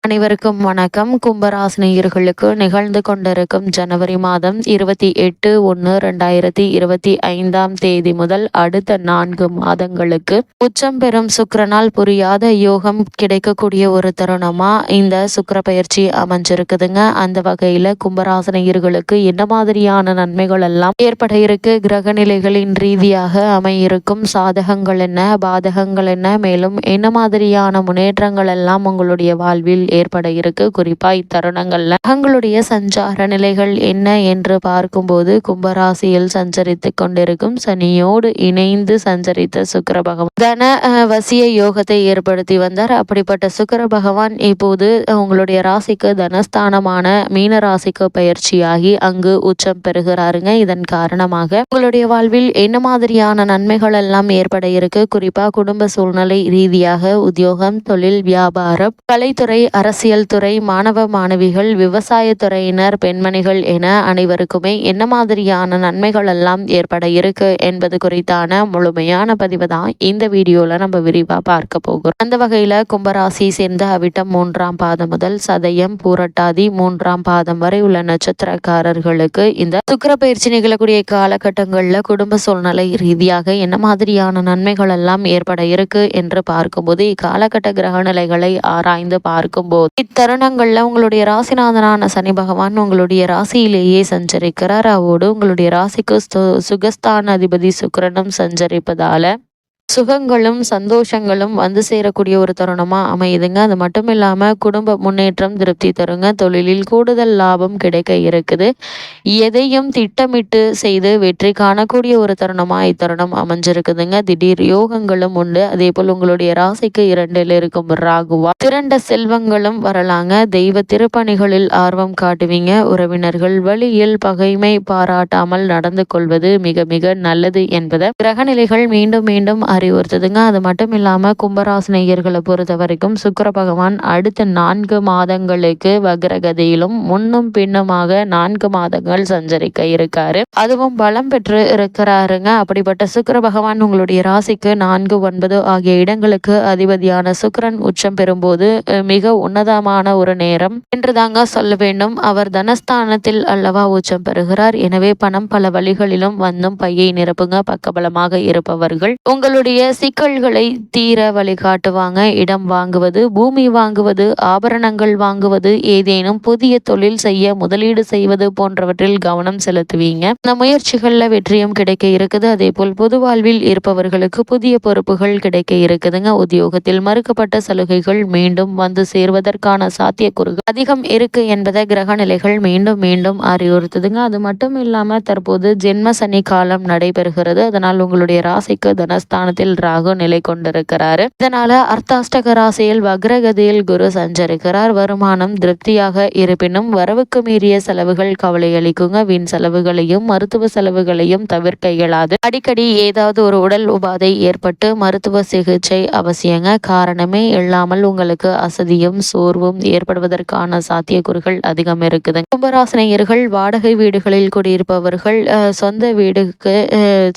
அனைவருக்கும் வணக்கம். கும்பராசினியர்களுக்கு நிகழ்ந்து கொண்டிருக்கும் ஜனவரி மாதம் 28/1/2025 முதல் அடுத்த 4 மாதங்களுக்கு உச்சம் பெறும் சுக்கிரனால் புரியாத யோகம் கிடைக்கக்கூடிய ஒரு தருணமா இந்த சுக்கிர பயிற்சி அமைஞ்சிருக்குதுங்க. அந்த வகையில கும்பராசினியர்களுக்கு என்ன மாதிரியான நன்மைகள் எல்லாம் ஏற்பட இருக்கு, கிரக நிலைகளின் ரீதியாக அமையிருக்கும் சாதகங்கள் என்ன, பாதகங்கள் என்ன, மேலும் என்ன மாதிரியான முன்னேற்றங்கள் எல்லாம் உங்களுடைய வாழ்வில் ஏற்பட இருக்கு, குறிப்பா இத்தருணங்கள்ல கிரகங்களுடைய சஞ்சார நிலைகள் என்ன என்று பார்க்கும்போது கும்பராசியில் சஞ்சரித்து கொண்டிருக்கும் சனியோடு இணைந்து சஞ்சரித்த சுக்கிர பகவான் தன வசிய யோகத்தை ஏற்படுத்தி வந்தார். அப்படிப்பட்ட சுக்கிர பகவான் இப்போது உங்களுடைய ராசிக்கு தனஸ்தானமான மீன ராசிக்கு பயிற்சியாகி அங்கு உச்சம் பெறுகிறாருங்க. இதன் காரணமாக உங்களுடைய வாழ்வில் என்ன மாதிரியான நன்மைகள் எல்லாம் ஏற்பட இருக்கு, குறிப்பா குடும்ப சூழ்நிலை ரீதியாக உத்தியோகம், தொழில், வியாபாரம், கலைத்துறை, அரசியல் துறை, மாணவ மாணவிகள், விவசாயத்துறையினர், பெண்மணிகள் என அனைவருக்குமே என்ன மாதிரியான நன்மைகள் எல்லாம் ஏற்பட இருக்கு என்பது குறித்தான முழுமையான பதிவு தான் இந்த வீடியோல நம்ம விரிவா பார்க்க போகிறோம். அந்த வகையில கும்பராசி சேர்ந்த அவிட்டம் 3ஆம் பாதம் முதல் சதயம், பூரட்டாதி 3ஆம் பாதம் வரை உள்ள நட்சத்திரக்காரர்களுக்கு இந்த சுக்கிர பயிற்சி நிகழக்கூடிய காலகட்டங்கள்ல குடும்ப சூழ்நிலை ரீதியாக என்ன மாதிரியான நன்மைகள் எல்லாம் ஏற்பட இருக்கு என்று பார்க்கும்போது இக்காலகட்ட கிரக நிலைகளை ஆராய்ந்து பார்க்கும்போது இத்தருணங்கள்ல உங்களுடைய ராசிநாதனான சனி பகவான் உங்களுடைய ராசியிலேயே சஞ்சரிக்கிறார். அவோடு உங்களுடைய ராசிக்கு சுகஸ்தான அதிபதி சுக்கிரனும் சஞ்சரிப்பதால சுகங்களும் சந்தோஷங்களும் வந்து சேரக்கூடிய ஒரு தருணமா அமையுதுங்க. அது மட்டும் இல்லாம குடும்ப முன்னேற்றம் திருப்தி தருங்க. தொழிலில் கூடுதல் லாபம் கிடைக்க இருக்குது. எதையும் திட்டமிட்டு செய்து வெற்றி காணக்கூடிய ஒரு தருணமா இத்தருணம் அமைஞ்சிருக்குதுங்க. திடீர் யோகங்களும் உண்டு. அதே போல் உங்களுடைய ராசிக்கு 2ல் இருக்கும் ராகுவா திரண்ட செல்வங்களும் வரலாங்க. தெய்வ திருப்பணிகளில் ஆர்வம் காட்டுவீங்க. உறவினர்கள் வழியில் பகைமை பாராட்டாமல் நடந்து கொள்வது மிக மிக நல்லது என்பதை கிரகநிலைகள் மீண்டும் மீண்டும் அறிவுறுத்துதுங்க. அது மட்டும் இல்லாம கும்பராசினியர்களை பொறுத்த வரைக்கும் சுக்கிர பகவான் அடுத்த 4 மாதங்களுக்கு வக்ரகதியிலும் முன்னும் பின்னுமாக 4 மாதங்கள் சஞ்சரிக்க இருக்காரு. அதுவும் பலம் பெற்று இருக்கிறாருங்க. அப்படிப்பட்ட சுக்கிர பகவான் உங்களுடைய ராசிக்கு 4, 9 ஆகிய இடங்களுக்கு அதிபதியான சுக்கிரன் உச்சம் பெறும்போது மிக உன்னதமான ஒரு நேரம் என்று தாங்க சொல்ல வேண்டும். அவர் தனஸ்தானத்தில் அல்லவா உச்சம் பெறுகிறார். எனவே பணம் பல வழிகளிலும் வந்தும் பையை நிரப்புங்க. பக்கபலமாக இருப்பவர்கள் உங்களுடைய சிக்கல்களை தீர வழிகாட்டுவாங்க. இடம் வாங்குவது, பூமி வாங்குவது, ஆபரணங்கள் வாங்குவது, ஏதேனும் புதிய தொழில் செய்ய முதலீடு செய்வது போன்றவற்றில் கவனம் செலுத்துவீங்க. இந்த முயற்சிகள்ல வெற்றியும் கிடைக்க இருக்குது. அதே போல் பொது வாழ்வில் இருப்பவர்களுக்கு புதிய பொறுப்புகள் கிடைக்க இருக்குதுங்க. உத்தியோகத்தில் மறுக்கப்பட்ட சலுகைகள் மீண்டும் வந்து சேர்வதற்கான சாத்தியக்கூறுகள் அதிகம் இருக்கு என்பதை கிரக நிலைகள் மீண்டும் மீண்டும் அறிவுறுத்துதுங்க. அது மட்டும் இல்லாம தற்போது ஜென்ம சனி காலம் நடைபெறுகிறது. அதனால் உங்களுடைய ராசிக்கு தனஸ்தானத்தில் ராகு நிலை கொண்டிருக்கிறாரு. இதனால அர்த்தாஷ்டக ராசியில் வக்ரகதியில் குரு சஞ்சரிக்கிறார். வருமானம் திருப்தியாக இருப்பினும் வரவுக்கு மீறிய செலவுகள் கவலை அளிக்குங்க. வீண் செலவுகளையும் மருத்துவ செலவுகளையும் தவிர்க்க இயலாது. அடிக்கடி ஏதாவது ஒரு உடல் உபாதை ஏற்பட்டு மருத்துவ சிகிச்சை அவசியங்க. காரணமே இல்லாமல் உங்களுக்கு அசதியும் சோர்வும் ஏற்படுவதற்கான சாத்தியக்கூறுகள் அதிகம் இருக்குது. கும்பராசினியர்கள் வாடகை வீடுகளில் குடியிருப்பவர்கள் சொந்த வீடுக்கு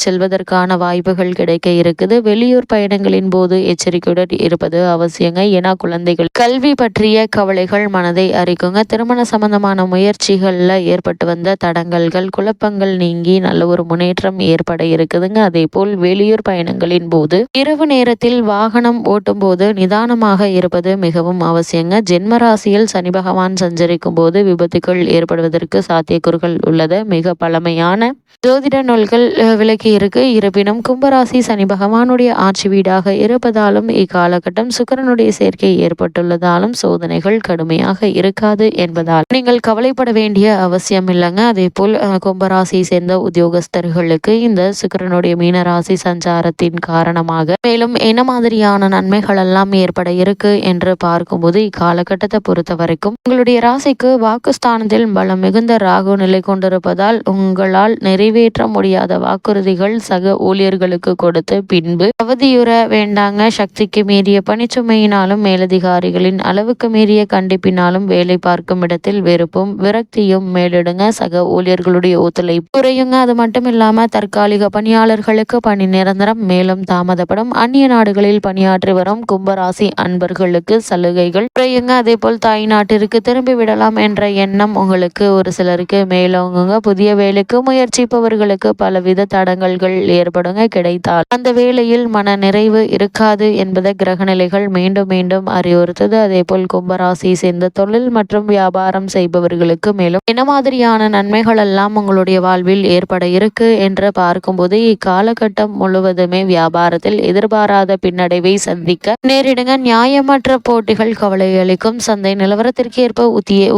செல்வதற்கான வாய்ப்புகள் கிடைக்க இருக்குது. வெளியூர் பயணங்களின் போது எச்சரிக்கையுடன் இருப்பது அவசியங்க. ஏன்னா குழந்தைகள் கல்வி பற்றிய கவலைகள் மனதை அரிக்குங்க. திருமண சம்பந்தமான முயற்சிகள்ல ஏற்பட்டு வந்த தடங்கல்கள் குழப்பங்கள் நீங்கி நல்ல ஒரு முன்னேற்றம் ஏற்பட இருக்குதுங்க. அதே போல் வெளியூர் பயணங்களின் போது இரவு நேரத்தில் வாகனம் ஓட்டும் போது நிதானமாக இருப்பது மிகவும் அவசியங்க. ஜென்ம ராசியில் சனி பகவான் சஞ்சரிக்கும் போது விபத்துகள் ஏற்படுவதற்கு சாத்தியக்கூறுகள் உள்ளது. மிக பழமையான ஜோதிட நூல்கள் விலக்கி இருக்கு. இருப்பினும் கும்பராசி சனி பகவானுடைய ஆட்சி வீடாக இருப்பதாலும் இக்காலகட்டம் சுக்கிரனுடைய சேர்க்கை ஏற்பட்டுள்ளதாலும் சோதனைகள் கடுமையாக இருக்காது என்பதால் நீங்கள் கவலைப்பட வேண்டிய அவசியம் இல்லைங்க. அதே போல் கும்பராசியை சேர்ந்த உத்தியோகஸ்தர்களுக்கு இந்த சுக்கிரனுடைய மீனராசி சஞ்சாரத்தின் காரணமாக மேலும் என்ன மாதிரியான நன்மைகள் எல்லாம் ஏற்பட இருக்கு என்று பார்க்கும்போது இக்காலகட்டத்தை பொறுத்த வரைக்கும் உங்களுடைய ராசிக்கு வாக்குஸ்தானத்தில் பலம் மிகுந்த ராகு நிலை கொண்டிருப்பதால் உங்களால் நிறைவேற்ற முடியாத வாக்குறுதிகள் சக ஊழியர்களுக்கு கொடுத்து பின் பின்பு அவதியுற வேண்டாங்க. சக்திக்கு மீறிய பணிச்சுமையினாலும் மேலதிகாரிகளின் அளவுக்கு மீறிய கண்டிப்பினாலும் வேலை பார்க்கும் இடத்தில் வெறுப்பும் விரக்தியும் மேலிடுங்க. சக ஊழியர்களுடைய ஒத்துழைப்பு குறையுங்க. அது மட்டும் இல்லாம தற்காலிக பணியாளர்களுக்கு பணி நிரந்தரம் மேலும் தாமதப்படும். அந்நிய நாடுகளில் பணியாற்றி வரும் கும்பராசி அன்பர்களுக்கு சலுகைகள் குறையுங்க. அதே போல் தாய் நாட்டிற்கு திரும்பி விடலாம் என்ற எண்ணம் உங்களுக்கு ஒரு சிலருக்கு மேலோங்குங்க. புதிய வேலைக்கு முயற்சிப்பவர்களுக்கு பலவித தடங்கல்கள் ஏற்படுங்க. கிடைத்தால் அந்த வேலையில் மன நிறைவு இருக்காது என்பதை கிரகநிலைகள் மீண்டும் மீண்டும் அறிவுறுத்தது. அதே போல் கும்பராசி சேர்ந்த தொழில் மற்றும் வியாபாரம் செய்பவர்களுக்கு மேலும் என்ன மாதிரியான நன்மைகள் எல்லாம் உங்களுடைய வாழ்வில் ஏற்பட இருக்கு என்று பார்க்கும்போது இக்காலகட்டம் முழுவதுமே வியாபாரத்தில் எதிர்பாராத பின்னடைவை சந்திக்க நேரிடுங்க. நியாயமற்ற போட்டிகள் கவலை அளிக்கும். சந்தை நிலவரத்திற்கு ஏற்ப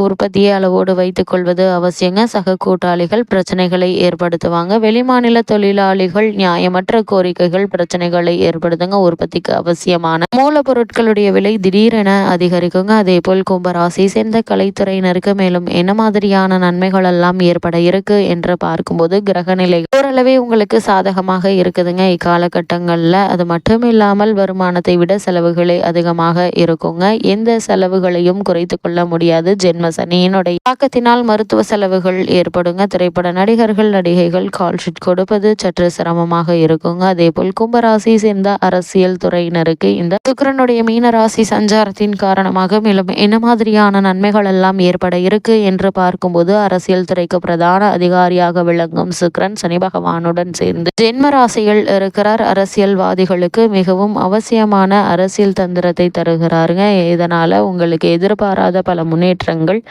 உற்பத்தியை அளவோடு வைத்துக் கொள்வது அவசியங்க. சக கூட்டாளிகள் பிரச்சனைகளை ஏற்படுத்துவாங்க. வெளிமாநில தொழிலாளிகள் நியாயமற்ற கோரிக்கைகள் பிரச்சனைகளை ஏற்படுத்துங்க. உற்பத்திக்கு அவசியமான மூலப்பொருட்களுடைய விலை திடீரென அதிகரிக்குங்க. அதே போல் கும்பராசி சேர்ந்த கலைத்துறையினருக்கு மேலும் என்ன மாதிரியான நன்மைகள் எல்லாம் ஏற்பட இருக்கு என்று பார்க்கும்போது கிரகநிலை ஓரளவே உங்களுக்கு சாதகமாக இருக்குதுங்க இக்காலகட்டங்கள்ல. அது மட்டும் இல்லாமல் வருமானத்தை விட செலவுகளே அதிகமாக இருக்குங்க. எந்த செலவுகளையும் குறைத்து கொள்ள முடியாது. ஜென்ம சனியினுடைய தாக்கத்தினால் மருத்துவ செலவுகள் ஏற்படுங்க. திரைப்பட நடிகர்கள் நடிகைகள் கால்ஷீட் கொடுப்பது சற்று சிரமமாக இருக்குங்க. அதே போல் கும்பராசி சேர்ந்த அரசியல் துறையினருக்கு இந்த சுக்கிரனுடைய மீன ராசி சஞ்சாரத்தின் காரணமாக மேலும் என்ன மாதிரியான நன்மைகள் எல்லாம் ஏற்பட இருக்கு என்று பார்க்கும்போது அரசியல் துறைக்கு பிரதான அதிகாரியாக விளங்கும் சுக்கிரன் சனி பகவானுடன் சேர்ந்து ஜென்ம ராசியில் இருக்கிறார். அரசியல்வாதிகளுக்கு மிகவும் அவசியமான அரசியல் தந்திரத்தை தருகிறாருங்க. இதனால உங்களுக்கு எதிர்பாராத பல முன்னேற்றங்கள்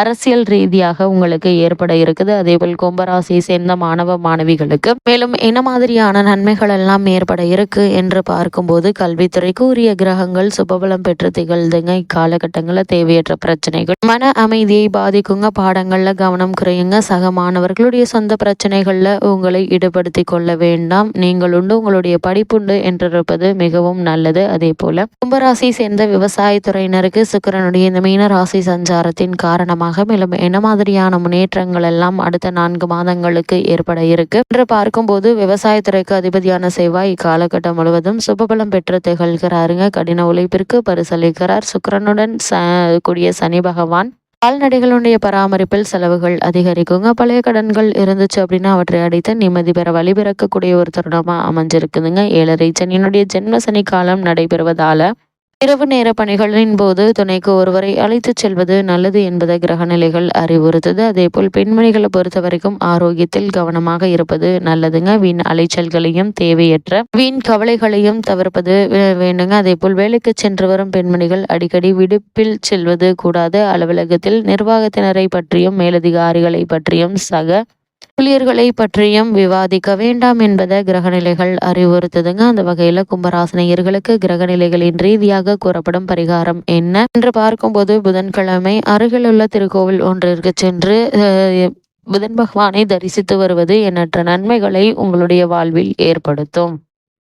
அரசியல் ரீதியாக உங்களுக்கு ஏற்பட இருக்குது. அதேபோல் கும்பராசியை சேர்ந்த மாணவ மாணவிகளுக்கு மேலும் என்ன மாதிரியான நன்மைகள் எல்லாம் ஏற்பட இருக்கு என்று பார்க்கும்போது கல்வித்துறைக்கு உரிய கிரகங்கள் சுபபலம் பெற்று திகழ்ந்துங்க. இக்காலகட்டங்களில் தேவையற்ற பிரச்சனைகள் மன அமைதியை பாதிக்குங்க. பாடங்கள்ல கவனம் குறையுங்க. சக மாணவர்களுடைய சொந்த பிரச்சனைகள்ல உங்களை ஈடுபடுத்தி கொள்ள வேண்டாம். நீங்கள் உண்டு உங்களுடைய படிப்புண்டு என்றிருப்பது மிகவும் நல்லது. அதே போல கும்பராசி சேர்ந்த விவசாயத்துறையினருக்கு சுக்கிரனுடைய இந்த மீன ராசி சஞ்சாரத்தின் காரணமாக மேலும் என்ன மாதிரியான முன்னேற்றங்கள் எல்லாம் அடுத்த 4 மாதங்களுக்கு ஏற்பட இருக்கு என்று பார்க்கும்போது விவசாயத்துறைக்கு அதிபதியான செவ்வாய் இக்காலகட்டம் முழுவதும் சுபபலம் பெற்று திகழ்கிறாருங்க. கடின உழைப்பிற்கு பரிசளிக்கிறார். சுக்கிரனுடன் கூடிய சனி பகவான் கால்நடைகளுடைய பராமரிப்பில் செலவுகள் அதிகரிக்குங்க. பழைய கடன்கள் இருந்துச்சு அப்படின்னா அவற்றை அடைத்து நிம்மதி பெற வழி பிறக்கக்கூடிய ஒரு தருணமா அமைஞ்சிருக்குதுங்க. 7.5 சனியினுடைய ஜென்ம சனி காலம் நடைபெறுவதால இரவு நேர பணிகளின் போது துணைக்கு ஒருவரை அழைத்து செல்வது நல்லது என்பதை கிரகநிலைகள் அறிவுறுத்துது. அதே போல் பெண்மணிகளை பொறுத்த வரைக்கும் ஆரோக்கியத்தில் கவனமாக இருப்பது நல்லதுங்க. வீண் அலைச்சல்களையும் தேவையற்ற வீண் கவலைகளையும் தவிர்ப்பது வேண்டுங்க. அதே போல் வேலைக்கு சென்று வரும் பெண்மணிகள் அடிக்கடி விடுப்பில் செல்வது கூடாது. அலுவலகத்தில் நிர்வாகத்தினரை பற்றியும் மேலதிகாரிகளை பற்றியும் சக ஊழியர்களை பற்றியும் விவாதிக்க வேண்டாம் என்பதை கிரகநிலைகள் அறிவுறுத்துதுங்க. அந்த வகையில கும்பராசினியர்களுக்கு கிரகநிலைகளின் ரீதியாக கூறப்படும் பரிகாரம் என்ன என்று பார்க்கும்போது புதன்கிழமை அருகிலுள்ள திருக்கோவில் ஒன்றிற்கு சென்று புதன் பகவானை தரிசித்து வருவது எண்ணற்ற நன்மைகளை உங்களுடைய வாழ்வில் ஏற்படுத்தும்.